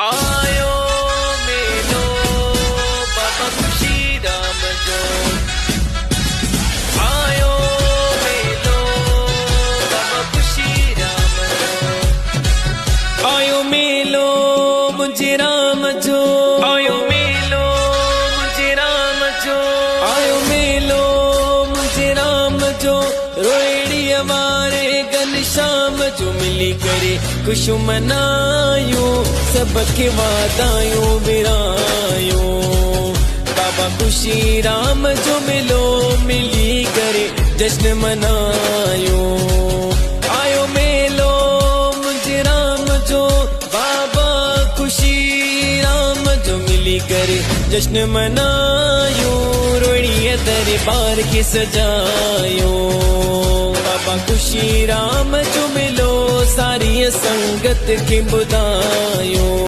आयो मेलो बाबा खुशी राम जो, आयो मेलो बाबा खुशी राम जो, आयो मेलो मुझे राम जो, आयो मेलो मुझे राम जो, आयो मेलो मुझे राम जो, रोएड़ी हमारे घनश्याम जो मिली करे खुश मनायूं सबके वादायूं विरायूं बाबा खुशी राम जो मिलो मिली करे जश्न मनायूं। आयो मेलो मुझे राम जो बाबा खुशी राम जो मिली करे जश्न मनायूं रोड़िए दरबार के सजायूं बाबा खुशी राम जो मिलो सारी संगत के बुधायूं।